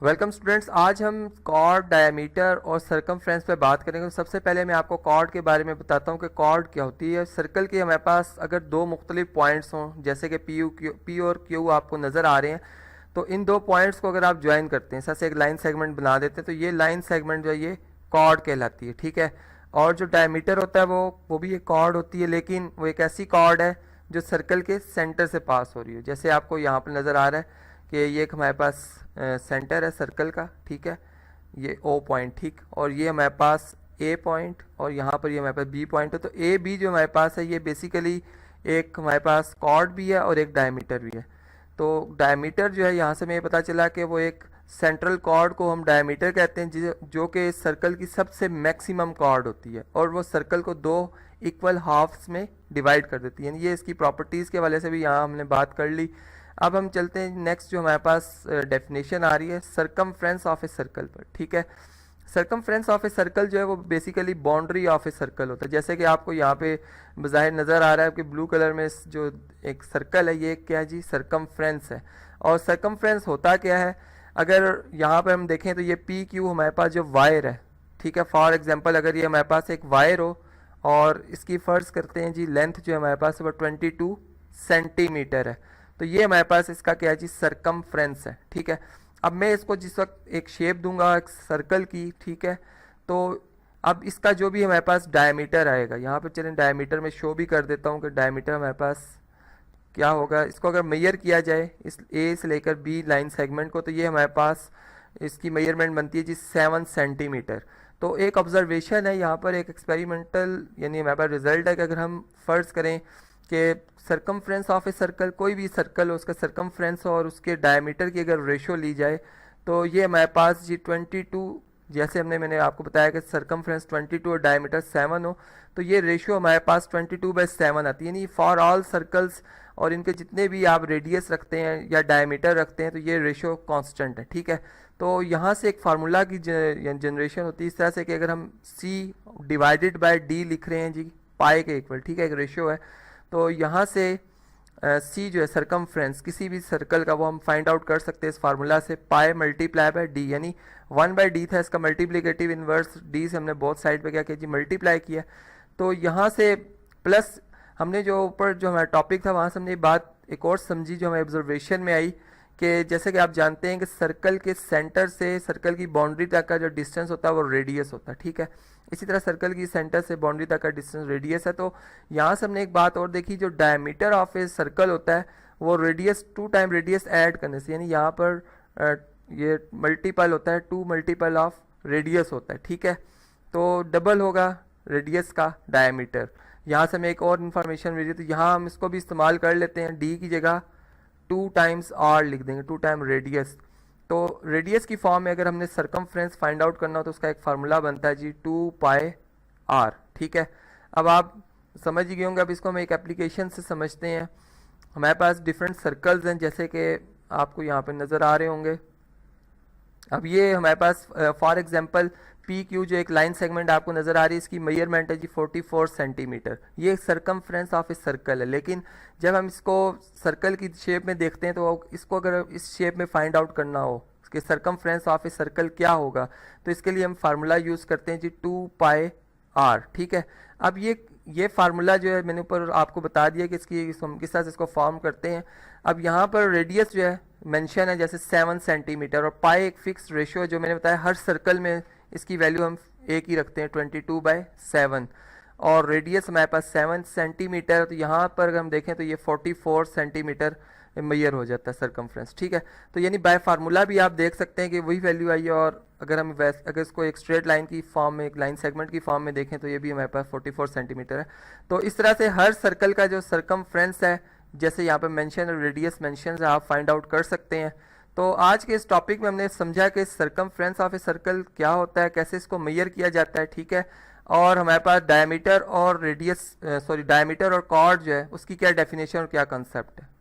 Welcome students. आज हम cord, diameter और सरकमफ्रेंस पे बात करेंगे। सबसे पहले मैं आपको कॉर्ड के बारे में बताता हूँ कि कॉर्ड क्या होती है। सर्कल के हमारे पास अगर दो मुख्तलिफ पॉइंट्स हों, जैसे कि पी और क्यू आपको नज़र आ रहे हैं, तो इन दो पॉइंट्स को अगर आप ज्वाइन करते हैं, जैसे एक लाइन सेगमेंट बना देते हैं, तो ये लाइन सेगमेंट जो है ये कॉर्ड कहलाती है। ठीक है। और जो डायमीटर होता है वो भी एक कॉर्ड होती है, लेकिन वो एक ऐसी कॉर्ड है जो सर्कल के सेंटर से पास हो रही है। जैसे आपको यहाँ पर नज़र आ रहा है कि ये एक हमारे पास सेंटर है सर्कल का। ठीक है, ये ओ पॉइंट। ठीक, और ये हमारे पास ए पॉइंट और यहाँ पर ये हमारे पास बी पॉइंट है। तो ए बी जो हमारे पास है ये बेसिकली एक हमारे पास कॉर्ड भी है और एक डायमीटर भी है। तो डायमीटर जो है, यहाँ से हमें पता चला कि वो एक सेंट्रल कॉर्ड को हम डायमीटर कहते हैं, जो कि सर्कल की सबसे मैक्सिमम कॉर्ड होती है और वो सर्कल को दो इक्वल हाफ्स में डिवाइड कर देती है। ये इसकी प्रॉपर्टीज़ के वाले से भी यहाँ हमने बात कर ली। अब हम चलते हैं नेक्स्ट, जो हमारे पास डेफिनेशन आ रही है सरकमफ्रेंस ऑफ ए सर्कल पर। ठीक है, सरकमफ्रेंस ऑफ ए सर्कल जो है वो basically boundary of a circle होता है। जैसे कि आपको यहाँ पे बाहिर नज़र आ रहा है कि ब्लू कलर में जो एक सर्कल है, ये क्या है जी, सरकमफ्रेंस है। और सरकमफ्रेंस होता क्या है, अगर यहाँ पे हम देखें तो ये पी क्यू हमारे पास जो वायर है, ठीक है, फॉर एग्जांपल अगर ये हमारे पास एक वायर हो और इसकी फ़र्ज़ करते हैं जी लेंथ जो है हमारे पास वो 22 सेंटीमीटर है, तो ये हमारे पास इसका क्या है जी, सरकमफ्रेंस है। ठीक है। अब मैं इसको जिस वक्त एक शेप दूंगा एक सर्कल की, ठीक है, तो अब इसका जो भी हमारे पास डायमीटर आएगा, यहाँ पर चलें डायमीटर में शो भी कर देता हूँ कि डायमीटर हमारे पास क्या होगा। इसको अगर मेयर किया जाए इस ए से लेकर बी लाइन सेगमेंट को, तो ये हमारे पास इसकी मेजरमेंट बनती है जी 7 सेंटीमीटर। तो एक ऑब्जर्वेशन है यहाँ पर, एक एक्सपेरिमेंटल यानी हमारे पास रिजल्ट है कि अगर हम फ़र्ज़ करें कि सरकमफ्रेंस ऑफ ए सर्कल, कोई भी सर्कल हो, उसका सरकमफ्रेंस और उसके डायमीटर की अगर रेशो ली जाए, तो ये हमारे पास जी 22, जैसे मैंने आपको बताया कि सरकमफ्रेंस 22 और डायमीटर 7 हो, तो ये रेशियो हमारे पास 22/7 आती है। यानी फॉर ऑल सर्कल्स और इनके जितने भी आप रेडियस रखते हैं या डायमीटर रखते हैं, तो ये रेशियो कांस्टेंट है। ठीक है। तो यहाँ से एक फार्मूला की जनरेशन होती है इस तरह से कि अगर हम C डिवाइडेड बाय D लिख रहे हैं जी पाई के इक्वल, ठीक है, एक रेशियो है, तो यहाँ से C जो है सरकमफ्रेंस किसी भी सर्कल का, वो हम फाइंड आउट कर सकते हैं इस फार्मूला से, पाई मल्टीप्लाई बाय D, यानी 1/D था, इसका मल्टीप्लिकेटिव इन्वर्स D से हमने बोथ साइड पे क्या किया जी, मल्टीप्लाई किया। तो यहाँ से प्लस हमने जो ऊपर जो हमारा टॉपिक था वहाँ से हमने बात एक और समझी जो हमें ऑब्जर्वेशन में आई कि जैसे कि आप जानते हैं कि सर्कल के सेंटर से सर्कल की बाउंड्री तक का जो डिस्टेंस होता है वो रेडियस होता है। ठीक है, इसी तरह सर्कल की सेंटर से बाउंड्री तक का डिस्टेंस रेडियस है। तो यहाँ से हमने एक बात और देखी, जो डायमीटर ऑफ ए सर्कल होता है वो रेडियस 2 टाइम रेडियस ऐड करने से, यानी यहाँ पर ये मल्टीपल होता है, 2 मल्टीपल ऑफ रेडियस होता है। ठीक है, तो डबल होगा रेडियस का डायमीटर। यहाँ से हमें एक और इन्फॉर्मेशन मिली, तो यहाँ हम इसको भी इस्तेमाल कर लेते हैं, डी की जगह 2 टाइम्स आर लिख देंगे, 2 टाइम रेडियस। तो रेडियस की फॉर्म में अगर हमने सरकमफ्रेंस फाइंड आउट करना हो तो उसका एक फार्मूला बनता है जी 2 पाई आर। ठीक है, अब आप समझ ही गए होंगे। अब इसको हम एक एप्लीकेशन से समझते हैं। हमारे पास डिफरेंट सर्कल्स हैं, जैसे कि आपको यहाँ पे नज़र आ रहे होंगे। अब ये हमारे पास फॉर एग्जांपल पी क्यू जो एक लाइन सेगमेंट आपको नज़र आ रही है, इसकी मेजरमेंट है जी 44 सेंटीमीटर। ये सरकमफ्रेंस ऑफ ए सर्कल है, लेकिन जब हम इसको सर्कल की शेप में देखते हैं तो इसको अगर इस शेप में फाइंड आउट करना हो कि सरकमफ्रेंस ऑफ ए सर्कल क्या होगा, तो इसके लिए हम फार्मूला यूज़ करते हैं जी 2 पाई आर। ठीक है, अब ये फार्मूला जो है मैंने ऊपर आपको बता दिया कि किस तरह से इसको फॉर्म करते हैं। अब यहाँ पर रेडियस जो है मेंशन है जैसे 7 सेंटीमीटर, और पाई एक फिक्स रेशियो है जो मैंने बताया, हर सर्कल में इसकी वैल्यू हम एक ही रखते हैं 22/7, और रेडियस हमारे पास 7 सेंटीमीटर, तो यहाँ पर अगर हम देखें तो ये 44 सेंटीमीटर मेजर हो जाता है सरकमफ्रेंस। ठीक है, तो यानी बाय फार्मूला भी आप देख सकते हैं कि वही वैल्यू आई है। और अगर हम अगर इसको एक स्ट्रेट लाइन की फॉर्म में, एक लाइन सेगमेंट की फॉर्म में देखें, तो ये भी हमारे पास 44 सेंटीमीटर है। तो इस तरह से हर सर्कल का जो सरकमफ्रेंस है, जैसे यहाँ पर मेंशन है, रेडियस मेंशन है, आप फाइंड आउट कर सकते हैं। तो आज के इस टॉपिक में हमने समझा कि सरकमफ्रेंस ऑफ ए सर्कल क्या होता है, कैसे इसको मेजर किया जाता है। ठीक है, और हमारे पास डायमीटर और डायमीटर और कॉर्ड जो है उसकी क्या डेफिनेशन और क्या कंसेप्ट है।